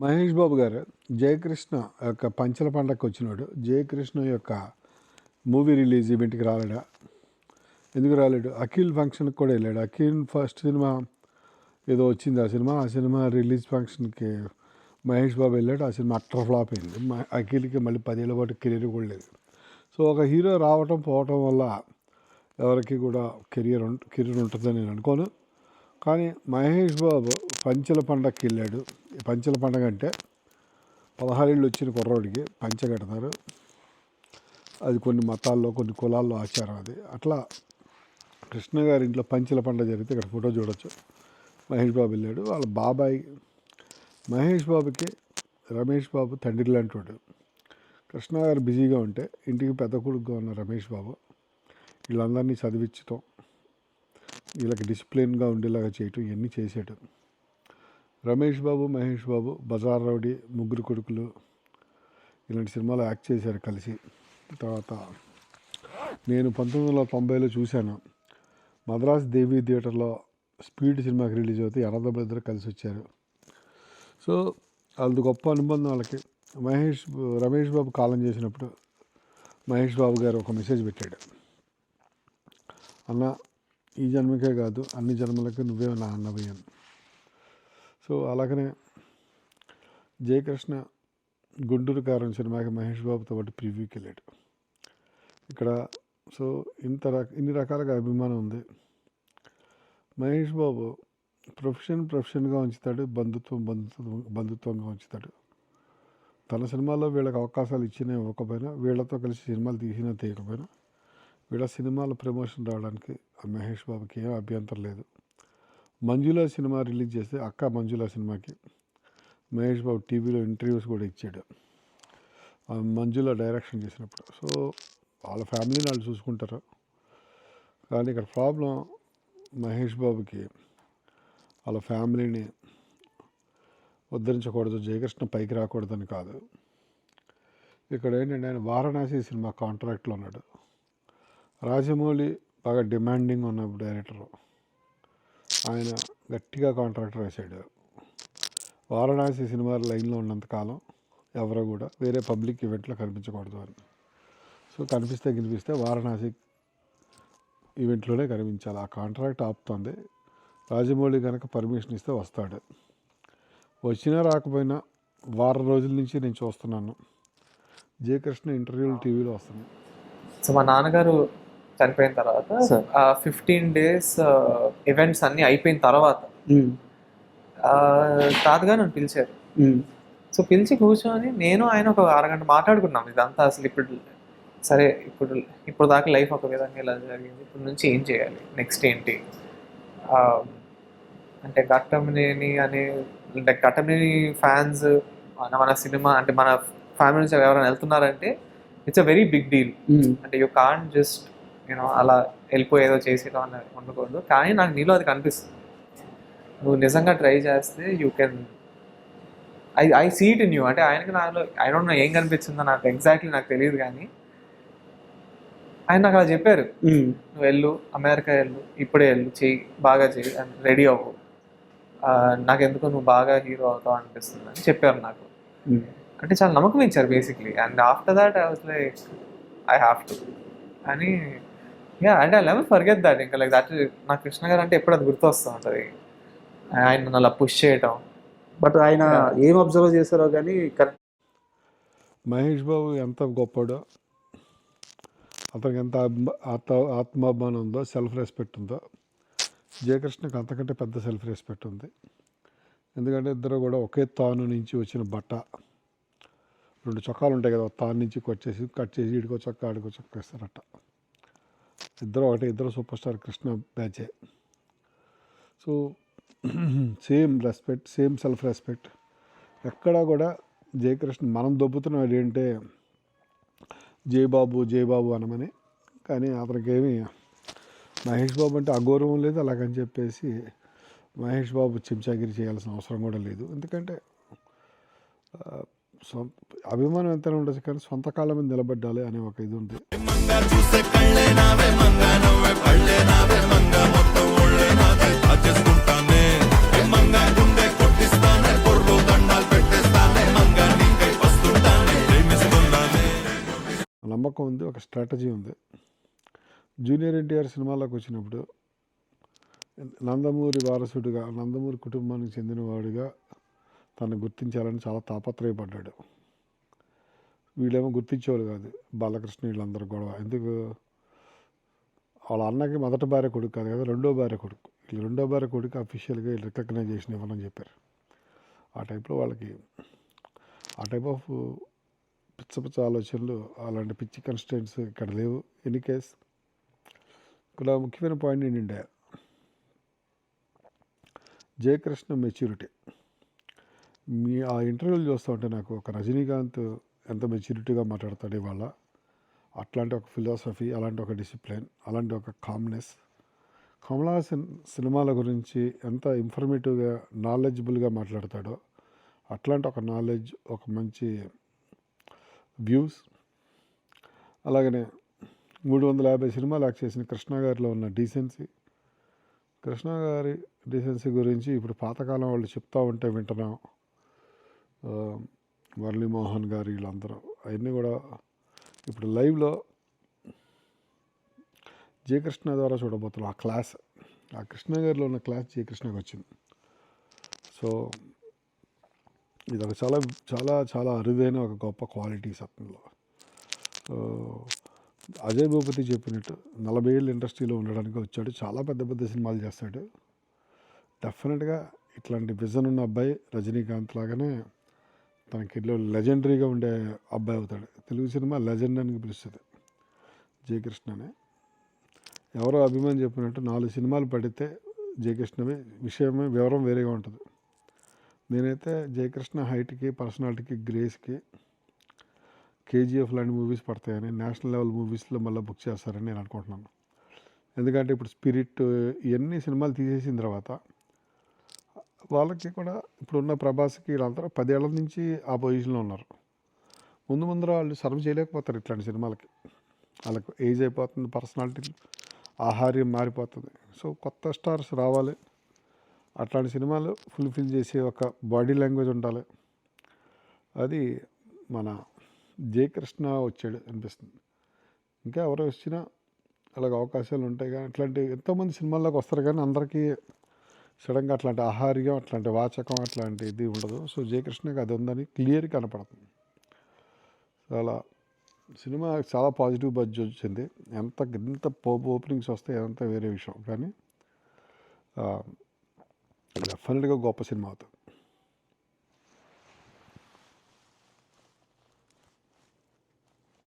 మహేష్ బాబు గారు జయకృష్ణ యొక్క పంచల పండగకి వచ్చినాడు. జయకృష్ణ యొక్క మూవీ రిలీజ్ ఈవెంట్కి రాలేడా? ఎందుకు రాలేడు? అఖిల్ ఫంక్షన్కి కూడా వెళ్ళాడు. అఖిల్ ఫస్ట్ సినిమా ఏదో వచ్చింది, ఆ సినిమా రిలీజ్ ఫంక్షన్కి మహేష్ బాబు వెళ్ళాడు. ఆ సినిమా అట్టర్ ఫ్లాప్ అయింది. అఖిల్కి మళ్ళీ 10 ఏళ్ళ పాటు కెరీర్ కూడా లేదు. సో ఒక హీరో రావటం పోవటం వల్ల ఎవరికి కూడా కెరీర్ ఉంటుందని నేను అనుకోను. కానీ మహేష్ బాబు పంచెల పండగకి వెళ్ళాడు. పంచెల పండగ అంటే 16 ఏళ్ళు వచ్చిన కుర్రోడికి పంచె కడతారు. అది కొన్ని మతాల్లో కొన్ని కులాల్లో ఆచారం. అది అట్లా కృష్ణ గారి ఇంట్లో పంచెల పండగ జరిగితే ఇక్కడ ఫోటో చూడొచ్చు. మహేష్ బాబు వెళ్ళాడు. వాళ్ళ బాబాయ్ మహేష్ బాబుకి రమేష్ బాబు తండ్రి లాంటి వాడు. కృష్ణ గారు బిజీగా ఉంటే ఇంటికి పెద్ద కొడుకుగా ఉన్న రమేష్ బాబు వీళ్ళందరినీ చదివించటం, వీళ్ళకి డిసిప్లిన్గా ఉండేలాగా చేయటం ఇవన్నీ చేసాడు. రమేష్ బాబు మహేష్ బాబు బజార్ రౌడీ, ముగ్గురు కొడుకులు ఇలాంటి సినిమాలో యాక్ట్ చేశారు కలిసి. తర్వాత నేను 1990లో చూశాను. మద్రాస్ దేవి థియేటర్లో స్పీడ్ సినిమాకి రిలీజ్ అవుతే అన్నదమ్ములిద్దరు కలిసి వచ్చారు. సో వాళ్ళది గొప్ప అనుబంధం వాళ్ళకి. రమేష్ బాబు కాలం చేసినప్పుడు మహేష్ బాబు గారు ఒక మెసేజ్ పెట్టాడు, అన్న ఈ జన్మకే కాదు అన్ని జన్మలకి నువ్వే నా అన్నవి అని. సో అలాగనే జయకృష్ణ గుంటూరు కారం సినిమాకి మహేష్ బాబుతో పాటు ప్రివ్యూకి వెళ్ళాడు. ఇక్కడ సో ఇన్ని రకాలుగా అభిమానం ఉంది. మహేష్ బాబు ప్రొఫెషన్గా ఉంచుతాడు, బంధుత్వంగా ఉంచుతాడు. తన సినిమాల్లో వీళ్ళకి అవకాశాలు ఇచ్చినా ఇవ్వకపోయినా, వీళ్ళతో కలిసి సినిమాలు తీసినా తీయకపోయినా, వీళ్ళ సినిమాల ప్రమోషన్ రావడానికి మహేష్ బాబుకి ఏం అభ్యంతరం లేదు. మంజుల సినిమా రిలీజ్ చేస్తే మంజుల సినిమాకి మహేష్ బాబు టీవీలో ఇంటర్వ్యూస్ కూడా ఇచ్చాడు, మంజుల డైరెక్షన్ చేసినప్పుడు. సో వాళ్ళ ఫ్యామిలీని వాళ్ళు చూసుకుంటారు. కానీ ఇక్కడ ప్రాబ్లం మహేష్ బాబుకి వాళ్ళ ఫ్యామిలీని ఉద్ధరించకూడదు, జయకృష్ణ పైకి రాకూడదని కాదు. ఇక్కడ ఏంటంటే ఆయన వారణాసి సినిమా కాంట్రాక్ట్లో ఉన్నాడు. రాజమౌళి బాగా డిమాండింగ్ ఉన్న డైరెక్టరు, ఆయన గట్టిగా కాంట్రాక్ట్ వేసాడు. వారణాసి సినిమా లైన్లో ఉన్నంతకాలం ఎవరో కూడా వేరే పబ్లిక్ ఈవెంట్లో కనిపించకూడదు అని. సో కనిపిస్తే వారణాసి ఈవెంట్లోనే కనిపించాలి. ఆ కాంట్రాక్ట్ ఆపుతుంది. రాజమౌళి కనుక పర్మిషన్ ఇస్తే వస్తాడు. వచ్చినా రాకపోయినా వారం రోజుల నుంచి నేను చూస్తున్నాను జయకృష్ణ ఇంటర్వ్యూలు టీవీలో వస్తున్నాయి. సో మా నాన్నగారు చనిపోయిన తర్వాత 15 days ఈవెంట్స్ అన్నీ అయిపోయిన తర్వాత తాతగారు నన్ను పిలిచారు. సో పిలిచి కూర్చొని నేను ఆయన ఒక అరగంట మాట్లాడుకున్నాం. ఇదంతా అసలు ఇప్పుడు దాకా లైఫ్ ఒక విధంగా ఇలా జరిగింది, ఇప్పుడు నుంచి ఏం చేయాలి, నెక్స్ట్ ఏంటి, అంటే ఘట్టమనేని ఫ్యాన్స్ మన సినిమా అంటే మన ఫ్యామిలీ నుంచి ఎవరైనా వెళ్తున్నారంటే it's a very big deal. అంటే యూ కాంట్ జస్ట్ అలా వెళ్ళిపోయి ఏదో చేసేయడం అని ఉండకూడదు. కానీ నాకు నీలో అది కనిపిస్తుంది. నువ్వు నిజంగా ట్రై చేస్తే you can. I see it in you. అంటే ఆయనకి నాలో ఐ డోంట్ నో ఏం కనిపించిందో నాకు ఎగ్జాక్ట్లీ నాకు తెలియదు. కానీ ఆయన నాకు అలా చెప్పారు, నువ్వు వెళ్ళు, అమెరికా వెళ్ళు, ఇప్పుడే వెళ్ళు, చెయ్యి, బాగా చెయ్యి, అండ్ రెడీ అవ్వు, నాకెందుకో నువ్వు బాగా హీరో అవుతావు అనిపిస్తుంది అని చెప్పారు నాకు. అంటే చాలా నమ్మకం ఇచ్చారు basically. And after that I was like I have to అని. అంటే ఐ నెవర్ ఫర్గెట్ దట్. ఇంకా లైక్ దట్ నాకు కృష్ణ గారు అంటే ఎప్పుడు అది గుర్తు వస్తూ ఉంటుంది, ఆయన అలా పుష్ చేయటం. బట్ ఆయన ఏం అబ్జర్వ్ చేశారో కానీ మహేష్ బాబు ఎంత గొప్పడో, అతనికి ఎంత ఆత్మాభిమానం ఉందో, సెల్ఫ్ రెస్పెక్ట్ ఉందో, జయకృష్ణకి అంతకంటే పెద్ద సెల్ఫ్ రెస్పెక్ట్ ఉంది. ఎందుకంటే ఇద్దరు కూడా ఒకే తాను నుంచి వచ్చిన బట్ట. 2 చొక్కాలు ఉంటాయి కదా, తాను నుంచి కట్ చేసి ఇడికో చొక్కా ఆడికో చొక్కా వేస్తారట. ఇద్దరు సూపర్ స్టార్ కృష్ణ బ్యాచే. So same respect, same self respect. ఎక్కడా కూడా జయకృష్ణ మనం దొబ్బుతున్నాం ఏంటంటే జయబాబు అనమని. కానీ అతనికేమి మహేష్ బాబు అంటే అగౌరవం లేదు. అలాగని చెప్పేసి మహేష్ బాబు చెంచాగిరి చేయాల్సిన అవసరం కూడా లేదు. ఎందుకంటే అభిమానం ఎంతైనా ఉండొచ్చు, కానీ సొంత కాళ్ళ మీద నిలబడ్డాలి అనే ఒక ఇది ఉంది. నమ్మకం ఉంది, ఒక స్ట్రాటజీ ఉంది. జూనియర్ ఎన్టీఆర్ సినిమాలోకి వచ్చినప్పుడు నందమూరి వారసుడిగా, నందమూరి కుటుంబానికి చెందినవాడిగా తను గుర్తించాలని చాలా తాపత్రయపడ్డాడు. వీళ్ళేమో గుర్తించేవాళ్ళు కాదు, బాలకృష్ణ వీళ్ళందరూ గొడవ. ఎందుకు? వాళ్ళ అన్నకి మొదటి భార్య కొడుకు కాదు కదా, రెండో భార్య కొడుకు. వీళ్ళు రెండో భార్య కొడుకు అఫీషియల్గా రికగ్నైజేషన్ ఇవ్వాలని చెప్పారు. ఆ టైప్లో వాళ్ళకి ఆ టైప్ ఆఫ్ పిచ్చ ఆలోచనలు, అలాంటి పిచ్చి కన్స్టెంట్స్ ఇక్కడ లేవు. ఎనీ కేస్ ఇక్కడ ముఖ్యమైన పాయింట్ ఏంటంటే జయకృష్ణ మెచ్యూరిటీ. ఆ ఇంటర్వ్యూలు చూస్తూ ఉంటే నాకు ఒక రజనీకాంత్ ఎంత మెచ్యూరిటీగా మాట్లాడతాడు ఇవాళ, అట్లాంటి ఒక ఫిలాసఫీ, అలాంటి ఒక డిసిప్లిన్, అలాంటి ఒక కామ్నెస్. కమల్ హాసన్ సినిమాల గురించి ఎంత ఇన్ఫర్మేటివ్గా, నాలెడ్జబుల్గా మాట్లాడతాడో అట్లాంటి ఒక నాలెడ్జ్, ఒక మంచి వ్యూస్. అలాగనే 350 సినిమాలు యాక్ట్ చేసిన కృష్ణ గారిలో ఉన్న డీసెన్సీ, కృష్ణ గారి డీసెన్సీ గురించి ఇప్పుడు పాతకాలం వాళ్ళు చెప్తూ ఉంటే వింటున్నాం. మురళీమోహన్ గారు వీళ్ళందరూ అవన్నీ కూడా ఇప్పుడు లైవ్లో జయకృష్ణ ద్వారా చూడబోతున్నాం. ఆ క్లాస్, ఆ కృష్ణ గారిలో ఉన్న క్లాస్ జయకృష్ణకి వచ్చింది. సో ఇది ఒక చాలా చాలా చాలా అరుదైన ఒక గొప్ప క్వాలిటీస్ అతనిలో. సో అజయ్ భూపతి చెప్పినట్టు 40 ఏళ్ళు ఇండస్ట్రీలో ఉండడానికి వచ్చాడు, చాలా పెద్ద పెద్ద సినిమాలు చేస్తాడు. డెఫినెట్గా ఇట్లాంటి విజన్ ఉన్న అబ్బాయి రజనీకాంత్ లాగానే తనకి లెజెండరీగా ఉండే అబ్బాయి అవుతాడు. తెలుగు సినిమా లెజెండ్ అని పిలుస్తుంది జయకృష్ణనే. ఎవరో అభిమాని చెప్పినట్టు 4 సినిమాలు పడితే జయకృష్ణవి విషయమే, వివరం వేరేగా ఉంటుంది. నేనైతే జయకృష్ణ హైట్కి, పర్సనాలిటీకి, గ్రేస్కి కేజీఎఫ్ లాంటి మూవీస్ పడతాయని, నేషనల్ లెవెల్ మూవీస్లో మళ్ళీ బుక్ చేస్తారని నేను అనుకుంటున్నాను. ఎందుకంటే ఇప్పుడు స్పిరిట్ ఇవన్నీ సినిమాలు తీసేసిన తర్వాత వాళ్ళకి కూడా ఇప్పుడున్న ప్రభాస్కి వీళ్ళందరూ 10 ఏళ్ల నుంచి ఆ పొజిషన్లో ఉన్నారు. ముందర వాళ్ళు సర్వ్ చేయలేకపోతారు ఇట్లాంటి సినిమాలకి. వాళ్ళకు ఏజ్ అయిపోతుంది, పర్సనాలిటీ, ఆహార్యం మారిపోతుంది. సో కొత్త స్టార్స్ రావాలి, అట్లాంటి సినిమాలు ఫుల్ఫిల్ చేసే ఒక బాడీ లాంగ్వేజ్ ఉండాలి. అది మన జయకృష్ణ వచ్చాడు అనిపిస్తుంది. ఇంకా ఎవరో వచ్చినా అలాగ అవకాశాలు ఉంటాయి. కానీ అట్లాంటి ఎంతోమంది సినిమాల్లోకి వస్తారు, కానీ అందరికీ సడన్గా అట్లాంటి ఆహార్యం, అట్లాంటి వాచకం, అట్లాంటి ఇది ఉండదు. సో జయకృష్ణకి అది ఉందని క్లియర్ కనపడుతుంది. చాలా సినిమా చాలా పాజిటివ్ బజ్ వచ్చింది. ఎంత ఓపెనింగ్స్ వస్తాయి అదంతా వేరే విషయం, కానీ డెఫినెట్గా గొప్ప సినిమా అవుతుంది.